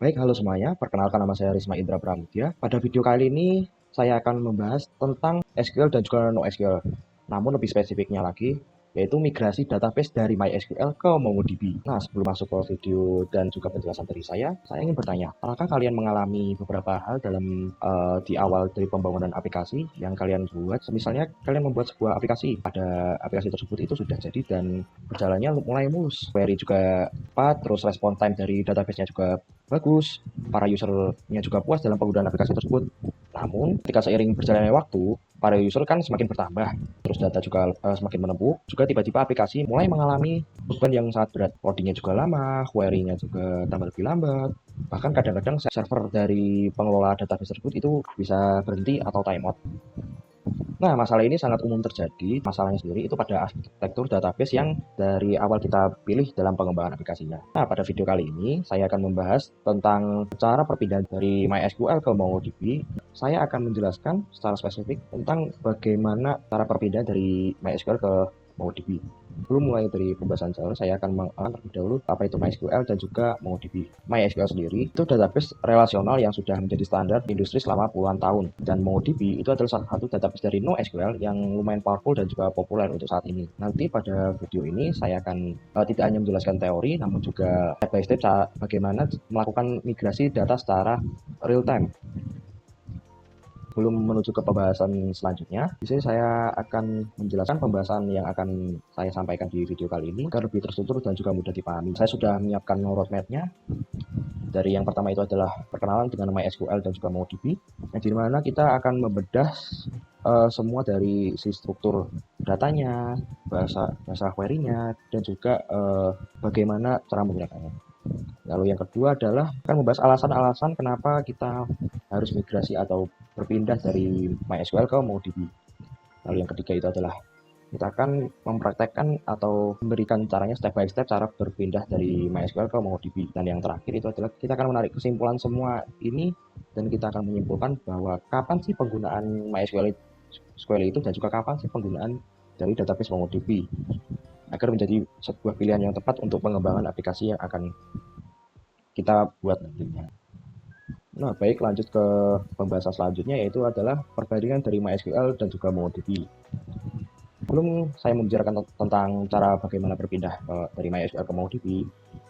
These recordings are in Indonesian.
Baik, halo semuanya. Perkenalkan nama saya Risma Indra Pramudia. Pada video kali ini saya akan membahas tentang SQL dan juga NoSQL. Namun lebih spesifiknya lagi, yaitu migrasi database dari MySQL ke MongoDB. Nah, sebelum masuk ke video dan juga penjelasan dari saya ingin bertanya, apakah kalian mengalami beberapa hal dalam di awal dari pembangunan aplikasi yang kalian buat? Misalnya kalian membuat sebuah aplikasi, pada aplikasi tersebut itu sudah jadi dan berjalannya mulai mulus. Query juga cepat, terus respon time dari database-nya juga bagus, para usernya juga puas dalam penggunaan aplikasi tersebut. Namun, ketika seiring berjalannya waktu, para user kan semakin bertambah, terus data juga semakin menumpuk, juga tiba-tiba aplikasi mulai mengalami beban yang sangat berat. Loadingnya juga lama, query-nya juga tambah lebih lambat, bahkan kadang-kadang server dari pengelola database tersebut itu bisa berhenti atau timeout. Nah, masalah ini sangat umum terjadi. Masalahnya sendiri itu pada arsitektur database yang dari awal kita pilih dalam pengembangan aplikasinya. Nah, pada video kali ini saya akan membahas tentang cara perpindahan dari MySQL ke MongoDB. Saya akan menjelaskan secara spesifik tentang bagaimana cara perpindahan dari MySQL ke MongoDB. Sebelum mulai dari pembahasan saya akan mengenal terlebih dahulu apa itu MySQL dan juga MongoDB. MySQL sendiri itu database relasional yang sudah menjadi standar industri selama puluhan tahun, dan MongoDB itu adalah salah satu database dari NoSQL yang lumayan powerful dan juga populer untuk saat ini. Nanti pada video ini saya akan tidak hanya menjelaskan teori, namun juga step by step bagaimana melakukan migrasi data secara real time. Sebelum menuju ke pembahasan selanjutnya, di sini saya akan menjelaskan pembahasan yang akan saya sampaikan di video kali ini agar lebih terstruktur dan juga mudah dipahami. Saya sudah menyiapkan roadmap-nya. Dari yang pertama itu adalah perkenalan dengan MySQL dan juga MongoDB, yang dimana kita akan membedah semua dari si struktur datanya, bahasa query-nya, dan juga bagaimana cara menggunakannya. Lalu yang kedua adalah akan membahas alasan-alasan kenapa kita harus migrasi atau berpindah dari MySQL ke MongoDB. Lalu yang ketiga itu adalah kita akan mempraktekkan atau memberikan caranya step by step cara berpindah dari MySQL ke MongoDB. Dan yang terakhir itu adalah kita akan menarik kesimpulan semua ini dan kita akan menyimpulkan bahwa kapan sih penggunaan MySQL itu dan juga kapan sih penggunaan dari database MongoDB agar menjadi sebuah pilihan yang tepat untuk pengembangan aplikasi yang akan kita buat nantinya. Nah, baik, lanjut ke pembahasan selanjutnya, yaitu adalah perbandingan dari MySQL dan juga MongoDB. Sebelum saya membicarakan tentang cara bagaimana berpindah dari MySQL ke MongoDB,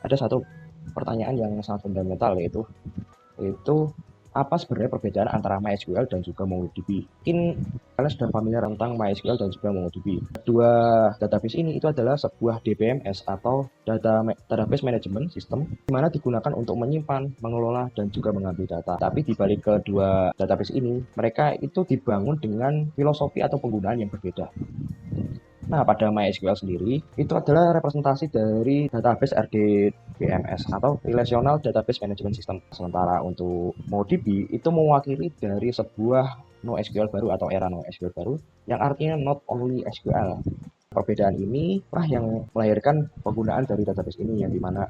ada satu pertanyaan yang sangat fundamental, yaitu apa sebenarnya perbedaan antara MySQL dan juga MongoDB. Mungkin kalian sudah familiar tentang MySQL dan juga MongoDB. Kedua database ini itu adalah sebuah DBMS atau Database Management System, di mana digunakan untuk menyimpan, mengelola, dan juga mengambil data. Tapi di balik kedua database ini, mereka itu dibangun dengan filosofi atau penggunaan yang berbeda. Nah, pada MySQL sendiri, itu adalah representasi dari database RDBMS atau Relational Database Management System. Sementara untuk MongoDB, itu mewakili dari sebuah NoSQL baru atau era NoSQL baru, yang artinya not only SQL. Perbedaan ini lah yang melahirkan penggunaan dari database ini, yang dimana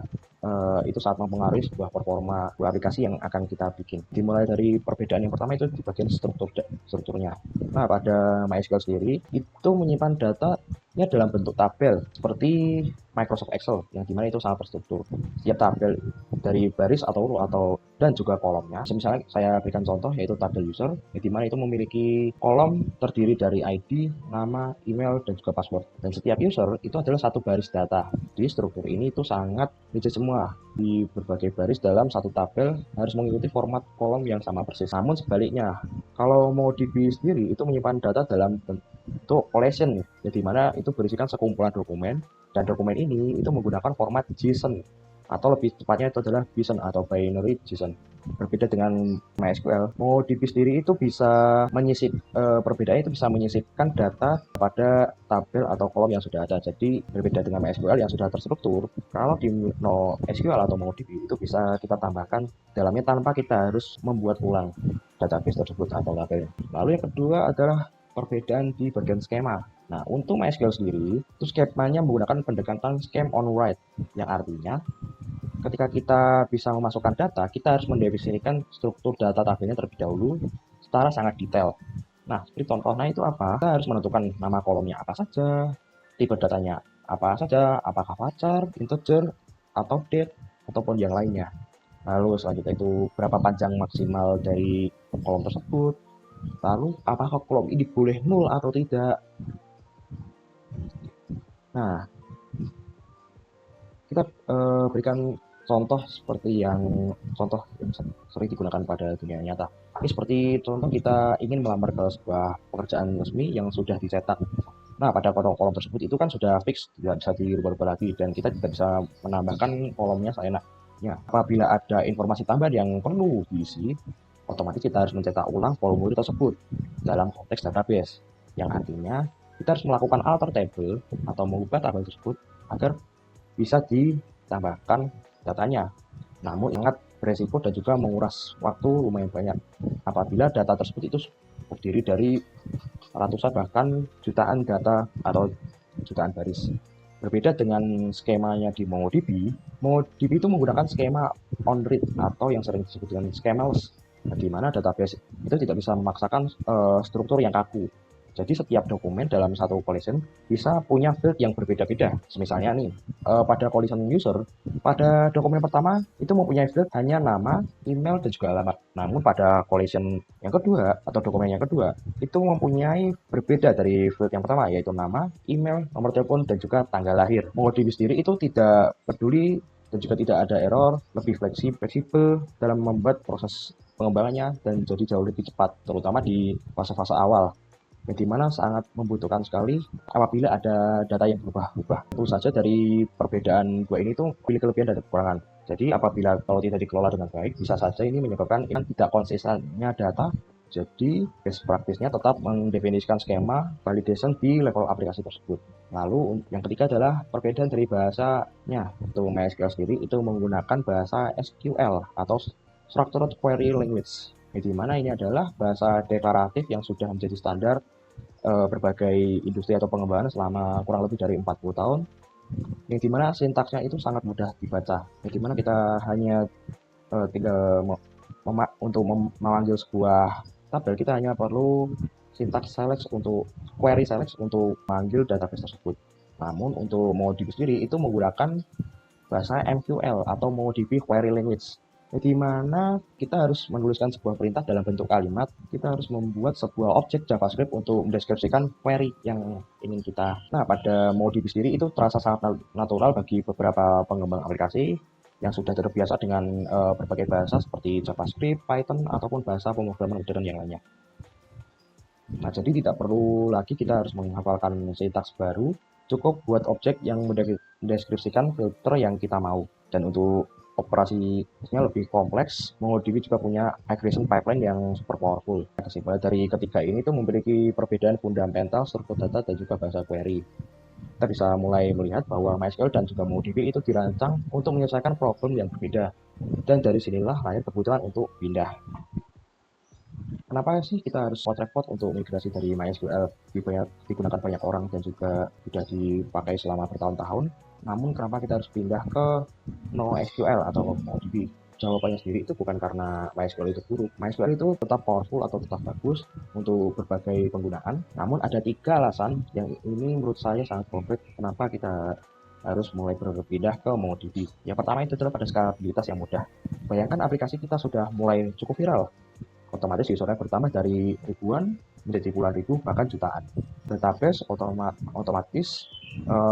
itu sangat mempengaruhi sebuah performa sebuah aplikasi yang akan kita bikin. Dimulai dari perbedaan yang pertama itu di bagian strukturnya. Nah, pada MySQL sendiri itu menyimpan datanya dalam bentuk tabel seperti Microsoft Excel, yang dimana itu sangat terstruktur. Setiap tabel dari baris atau row dan juga kolomnya. Misalnya saya berikan contoh, yaitu tabel user, yang dimana itu memiliki kolom terdiri dari ID, nama, email, dan juga password. Dan setiap user itu adalah satu baris data. Di struktur ini itu sangat rigid semua. Di berbagai baris dalam satu tabel harus mengikuti format kolom yang sama persis. Namun sebaliknya, kalau MongoDB sendiri itu menyimpan data dalam bentuk collection, di mana itu berisikan sekumpulan dokumen, dan dokumen ini itu menggunakan format JSON, atau lebih tepatnya itu adalah BSON atau binary JSON. Berbeda dengan MySQL, MongoDB sendiri itu bisa perbedaannya itu bisa menyisipkan data pada tabel atau kolom yang sudah ada. Jadi berbeda dengan MySQL yang sudah terstruktur, kalau di NoSQL atau MongoDB itu bisa kita tambahkan dalamnya tanpa kita harus membuat ulang database tersebut atau tabel. Lalu yang kedua adalah perbedaan di bagian skema. Nah, untuk MySQL sendiri, itu skemanya menggunakan pendekatan scheme on write, yang artinya ketika kita bisa memasukkan data, kita harus mendefinisikan struktur data tabelnya terlebih dahulu secara sangat detail. Nah, seperti contohnya itu apa? Kita harus menentukan nama kolomnya apa saja, tipe datanya apa saja, apakah varchar, integer, atau date, ataupun yang lainnya. Lalu selanjutnya itu berapa panjang maksimal dari kolom tersebut. Lalu apakah kolom ini boleh nol atau tidak. Nah, kita berikan contoh seperti contoh yang sering digunakan pada dunia nyata. Ini seperti contoh kita ingin melamar ke sebuah pekerjaan resmi yang sudah dicetak. Nah, pada kolom tersebut itu kan sudah fix, tidak bisa dirubah-rubah lagi, dan kita tidak bisa menambahkan kolomnya seenaknya. Apabila ada informasi tambahan yang perlu diisi, otomatis kita harus mencetak ulang formulir tersebut dalam konteks database, yang artinya kita harus melakukan alter table atau mengubah tabel tersebut agar bisa ditambahkan datanya. Namun ingat, beresiko dan juga menguras waktu lumayan banyak apabila data tersebut itu terdiri dari ratusan bahkan jutaan data atau jutaan baris. Berbeda dengan skemanya di MongoDB, MongoDB itu menggunakan skema on-read atau yang sering disebut dengan schemaless, di mana database itu tidak bisa memaksakan struktur yang kaku. Jadi setiap dokumen dalam satu collection bisa punya field yang berbeda-beda. Misalnya nih, pada collection user, pada dokumen pertama itu mempunyai field hanya nama, email, dan juga alamat. Namun pada collection yang kedua atau dokumen yang kedua itu mempunyai berbeda dari field yang pertama, yaitu nama, email, nomor telepon, dan juga tanggal lahir. MongoDB sendiri itu tidak peduli dan juga tidak ada error, lebih fleksibel dalam membuat proses pengembangannya dan jadi jauh lebih cepat, terutama di fase-fase awal, yang dimana sangat membutuhkan sekali apabila ada data yang berubah-ubah. Tentu saja dari perbedaan dua ini tuh pilih kelebihan dan kekurangan. Jadi apabila kalau tidak dikelola dengan baik, bisa saja ini menyebabkan tidak konsistennya data. Jadi best practice-nya tetap mendefinisikan skema validation di level aplikasi tersebut. Lalu yang ketiga adalah perbedaan dari bahasanya. Untuk MySQL sendiri itu menggunakan bahasa SQL atau Structured Query Language, di mana ini adalah bahasa deklaratif yang sudah menjadi standar berbagai industri atau pengembangan selama kurang lebih dari 40 tahun, yang dimana sintaksnya itu sangat mudah dibaca, yang dimana kita hanya tinggal untuk memanggil sebuah tabel, kita hanya perlu sintaks select untuk query select untuk memanggil database tersebut. Namun untuk MongoDB sendiri itu menggunakan bahasa MQL atau MongoDB Query Language, di mana kita harus menuliskan sebuah perintah dalam bentuk kalimat. Kita harus membuat sebuah objek JavaScript untuk mendeskripsikan query yang ingin kita. Nah, pada MongoDB sendiri itu terasa sangat natural bagi beberapa pengembang aplikasi yang sudah terbiasa dengan berbagai bahasa seperti JavaScript, Python, ataupun bahasa pemrograman modern yang lainnya. Nah, jadi tidak perlu lagi kita harus menghafalkan sintaks baru, cukup buat objek yang mendeskripsikan filter yang kita mau. Dan untuk operasinya lebih kompleks, MongoDB juga punya aggregation pipeline yang super powerful. Kesimpulan dari ketiga ini tuh memiliki perbedaan fundamental struktur data dan juga bahasa query. Kita bisa mulai melihat bahwa MySQL dan juga MongoDB itu dirancang untuk menyelesaikan problem yang berbeda. Dan dari sinilah lahir kebutuhan untuk pindah. Kenapa sih kita harus repot untuk migrasi dari MySQL digunakan banyak orang dan juga sudah dipakai selama bertahun-tahun? Namun kenapa kita harus pindah ke NoSQL atau MongoDB? Jawabannya sendiri itu bukan karena MySQL itu buruk. MySQL itu tetap powerful atau tetap bagus untuk berbagai penggunaan. Namun ada 3 alasan yang ini menurut saya sangat konkret kenapa kita harus mulai berpindah ke MongoDB. Yang pertama itu adalah pada skalabilitas yang mudah. Bayangkan aplikasi kita sudah mulai cukup viral, otomatis usernya bertambah dari ribuan menjadi puluhan ribu bahkan jutaan. Database otomatis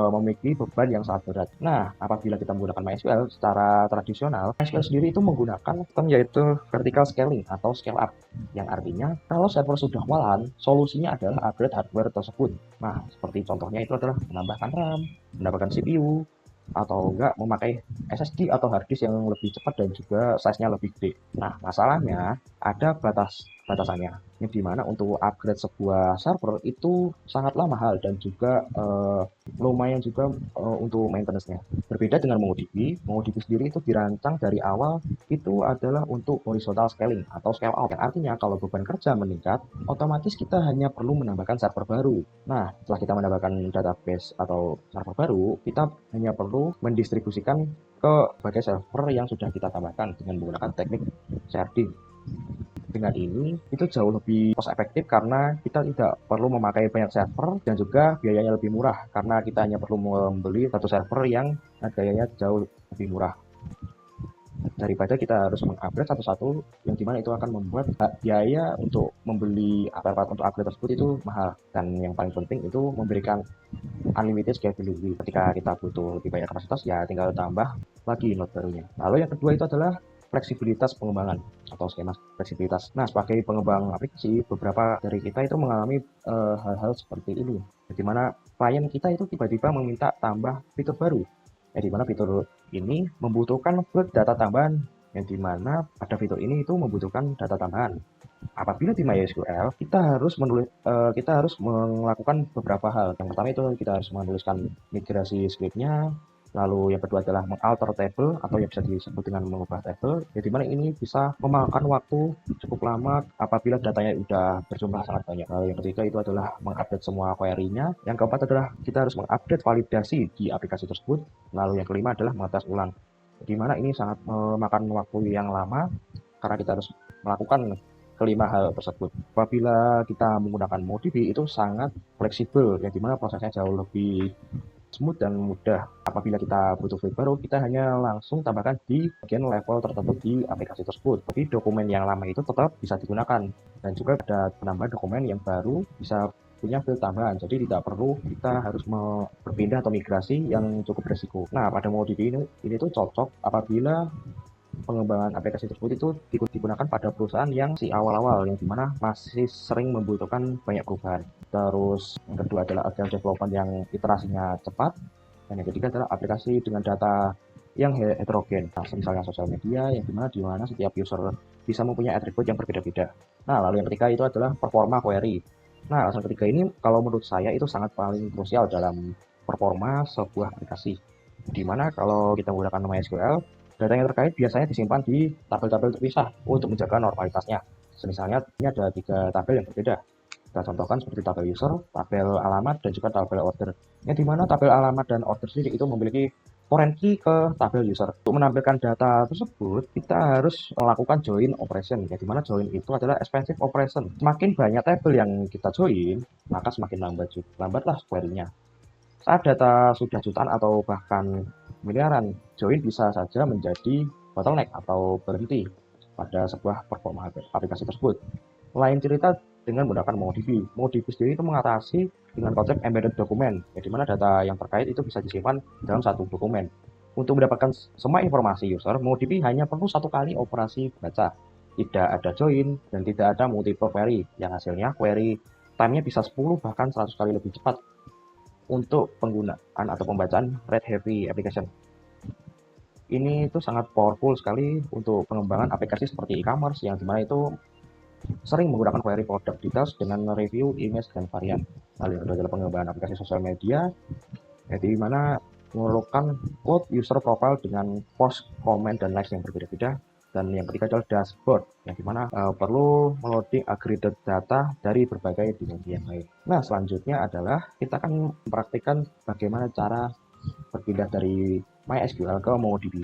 memiliki beban yang sangat berat. Nah, apabila kita menggunakan MySQL secara tradisional, MySQL sendiri itu menggunakan sistem yaitu vertical scaling atau scale up, yang artinya kalau server sudah kewalahan, solusinya adalah upgrade hardware tersebut. Nah, seperti contohnya itu adalah menambahkan RAM, menambahkan CPU, atau enggak memakai SSD atau hard disk yang lebih cepat dan juga size-nya lebih gede. Nah, masalahnya ada batasannya, ini dimana untuk upgrade sebuah server itu sangatlah mahal dan juga lumayan juga untuk maintenance-nya. Berbeda dengan MongoDB, MongoDB sendiri itu dirancang dari awal itu adalah untuk horizontal scaling atau scale out, yang artinya kalau beban kerja meningkat, otomatis kita hanya perlu menambahkan server baru. Nah, setelah kita menambahkan database atau server baru, kita hanya perlu mendistribusikan ke berbagai server yang sudah kita tambahkan dengan menggunakan teknik sharding. Dengan ini itu jauh lebih cost efektif karena kita tidak perlu memakai banyak server dan juga biayanya lebih murah karena kita hanya perlu membeli satu server yang harganya jauh lebih murah. daripada kita harus mengupgrade satu-satu, yang dimana itu akan membuat biaya untuk membeli alat untuk upgrade tersebut itu mahal. Dan yang paling penting itu memberikan unlimited scalability. Ketika kita butuh lebih banyak kapasitas, ya tinggal tambah lagi node barunya. Lalu yang kedua itu adalah fleksibilitas pengembangan atau skema fleksibilitas. Nah, sebagai pengembang aplikasi, beberapa dari kita itu mengalami hal-hal seperti ini. Di mana klien kita itu tiba-tiba meminta tambah fitur baru. Di mana fitur ini membutuhkan data tambahan, yang dimana pada fitur ini itu membutuhkan data tambahan. Apabila di MySQL, kita harus melakukan beberapa hal. Yang pertama itu kita harus menuliskan migrasi scriptnya. Lalu yang kedua adalah mengalter table atau yang bisa disebut dengan mengubah table. Jadi mana ini bisa memakan waktu cukup lama apabila datanya sudah berjumlah sangat banyak. Lalu yang ketiga itu adalah mengupdate semua query-nya. Yang keempat adalah kita harus mengupdate validasi di aplikasi tersebut. Lalu yang kelima adalah mengetes ulang. Di mana ini sangat memakan waktu yang lama karena kita harus melakukan kelima hal tersebut. Apabila kita menggunakan MongoDB itu sangat fleksibel, yang dimana prosesnya jauh lebih smooth dan mudah. Apabila kita butuh fitur baru, kita hanya langsung tambahkan di bagian level tertentu di aplikasi tersebut. Tapi dokumen yang lama itu tetap bisa digunakan. Dan juga ada penambahan dokumen yang baru bisa punya field tambahan, jadi tidak perlu kita harus berpindah atau migrasi yang cukup resiko. Nah, pada MongoDB ini tuh cocok apabila pengembangan aplikasi tersebut itu digunakan pada perusahaan yang si awal-awal, yang dimana masih sering membutuhkan banyak perubahan. Terus yang kedua adalah agile development yang iterasinya cepat, dan yang ketiga adalah aplikasi dengan data yang heterogen, nah, misalnya sosial media yang dimana setiap user bisa mempunyai atribut yang berbeda-beda. Nah, lalu yang ketiga itu adalah performa query. Nah, alasan ketiga ini kalau menurut saya itu sangat paling krusial dalam performa sebuah aplikasi, dimana kalau kita menggunakan MySQL, data yang terkait biasanya disimpan di tabel-tabel terpisah untuk menjaga normalitasnya. Misalnya, ini ada 3 tabel yang berbeda. Kita contohkan seperti tabel user, tabel alamat, dan juga tabel order. Yang dimana tabel alamat dan order sendiri itu memiliki foreign key ke tabel user. Untuk menampilkan data tersebut, kita harus melakukan join operation. Yang dimana join itu adalah expensive operation. Semakin banyak tabel yang kita join, maka semakin lambatlah query-nya. Saat data sudah jutaan atau bahkan miliaran, join bisa saja menjadi bottleneck atau berhenti pada sebuah performa aplikasi tersebut. Lain cerita dengan menggunakan MongoDB. MongoDB sendiri itu mengatasi dengan konsep embedded dokumen, di mana data yang terkait itu bisa disimpan dalam satu dokumen. Untuk mendapatkan semua informasi user, MongoDB hanya perlu satu kali operasi baca. Tidak ada join dan tidak ada multiple query, yang hasilnya query time-nya bisa 10 bahkan 100 kali lebih cepat untuk penggunaan atau pembacaan read heavy application. Ini itu sangat powerful sekali untuk pengembangan aplikasi seperti e-commerce, yang dimana itu sering menggunakan query product details dengan review image dan varian. Lalu yang kedua adalah pengembangan aplikasi sosial media, di mana memerlukan code user profile dengan post, comment, dan likes yang berbeda-beda. Dan yang ketiga adalah dashboard, yang dimana perlu meloading aggregate data dari berbagai dimensi yang lain. Nah, selanjutnya adalah kita akan mempraktikkan bagaimana cara berpindah dari MySQL ke MongoDB.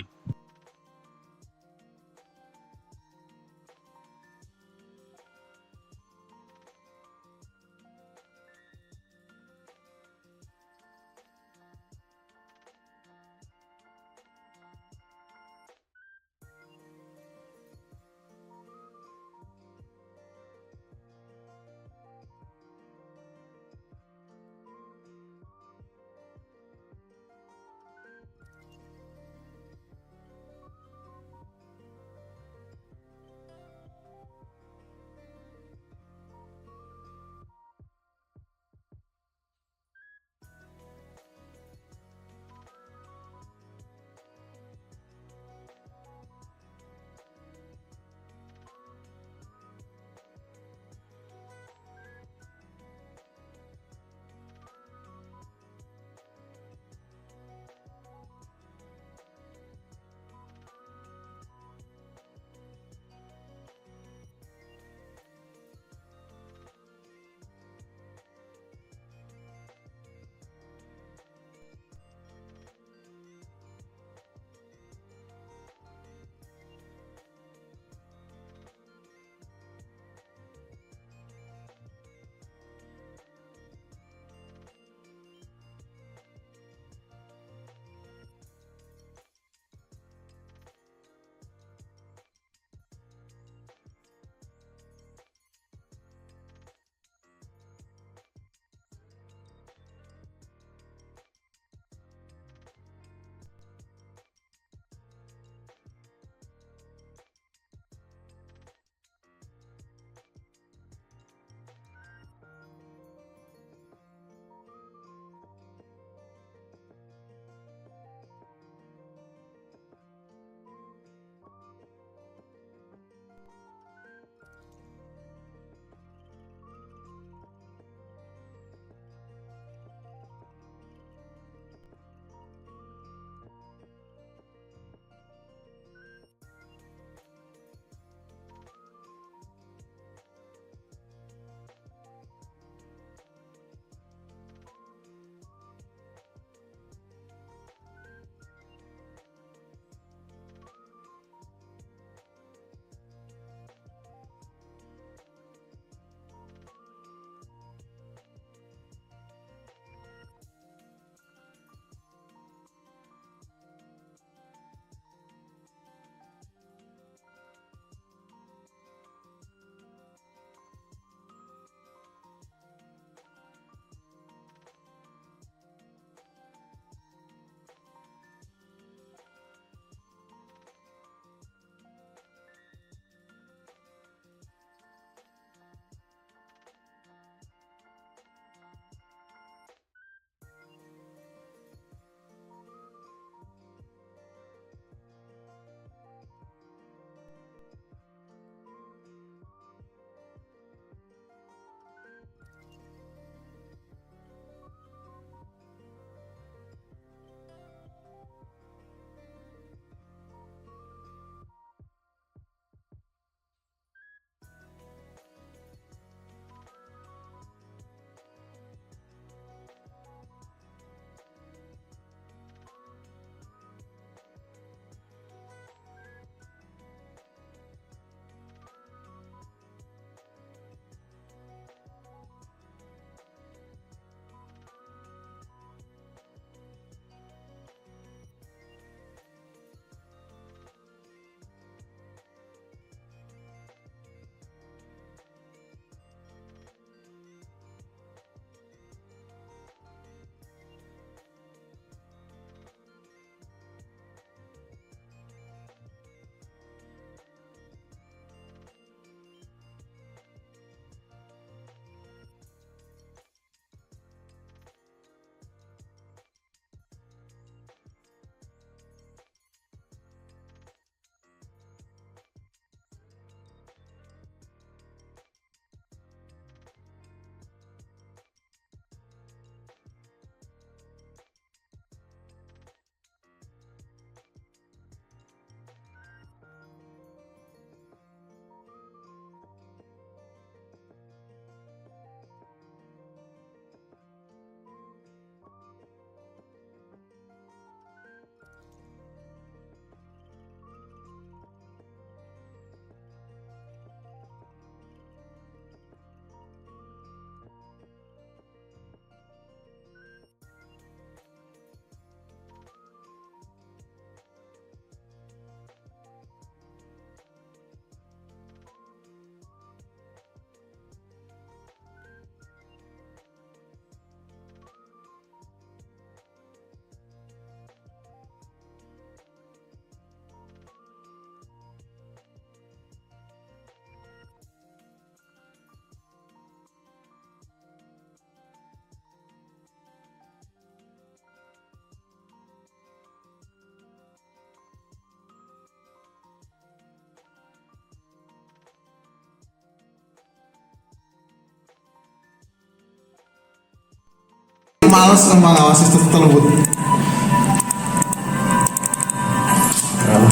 Males sama ngawasi tersebut.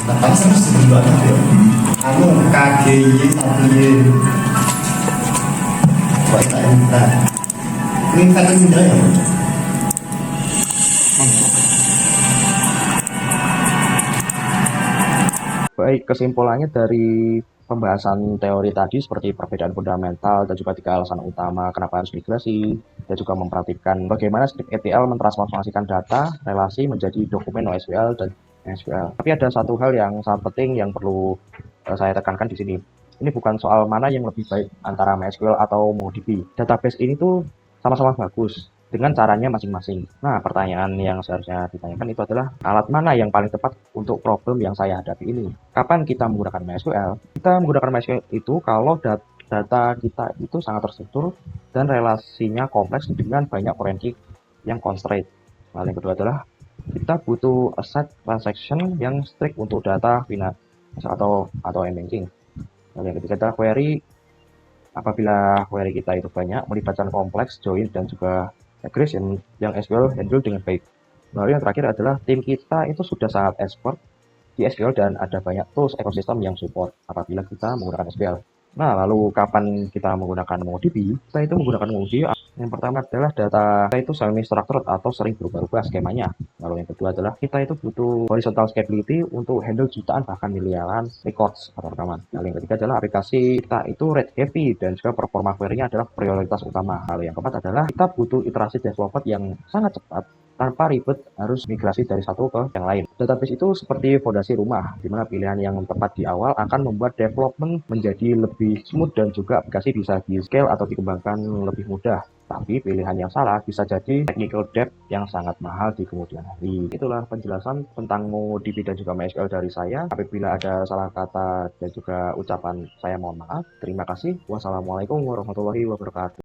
Tapi harus dibuat ya. Anu KGY tapi buat tak minta. Minta ke minta ya. Baik, kesimpulannya dari pembahasan teori tadi seperti perbedaan fundamental dan juga 3 alasan utama kenapa harus migrasi, dan juga memperhatikan bagaimana script ETL mentransformasikan data relasi menjadi dokumen NoSQL dan MySQL. Tapi ada satu hal yang sangat penting yang perlu saya tekankan di sini. Ini bukan soal mana yang lebih baik antara MySQL atau MongoDB. Database ini tuh sama-sama bagus dengan caranya masing-masing. Nah, pertanyaan yang seharusnya ditanyakan itu adalah alat mana yang paling tepat untuk problem yang saya hadapi ini. Kapan kita menggunakan MySQL? Kita menggunakan MySQL itu kalau data kita itu sangat terstruktur dan relasinya kompleks dengan banyak forensik yang constraint. Lalu yang kedua adalah kita butuh asset transaction yang strict untuk data atau m-banking. Lalu yang ketiga adalah query. Apabila query kita itu banyak, melibatkan kompleks, join, dan juga aggregation yang SQL handle dengan baik. Lalu yang terakhir adalah tim kita itu sudah sangat expert di SQL dan ada banyak tools ekosistem yang support apabila kita menggunakan SQL. Nah, lalu kapan kita menggunakan MongoDB? Kita itu menggunakan MongoDB. Yang pertama adalah data kita itu semi-structured atau sering berubah-ubah skemanya. Lalu yang kedua adalah kita itu butuh horizontal scalability untuk handle jutaan bahkan miliaran records atau rekaman. Lalu yang ketiga adalah aplikasi kita itu rate heavy dan juga performa query-nya adalah prioritas utama. Lalu yang keempat adalah kita butuh iterasi development yang sangat cepat tanpa ribet harus migrasi dari satu ke yang lain. Database itu seperti fondasi rumah, di mana pilihan yang tepat di awal akan membuat development menjadi lebih smooth dan juga aplikasi bisa di-scale atau dikembangkan lebih mudah. Tapi pilihan yang salah bisa jadi technical debt yang sangat mahal di kemudian hari. Itulah penjelasan tentang MongoDB dan juga MySQL dari saya. Apabila ada salah kata dan juga ucapan, saya mohon maaf. Terima kasih. Wassalamualaikum warahmatullahi wabarakatuh.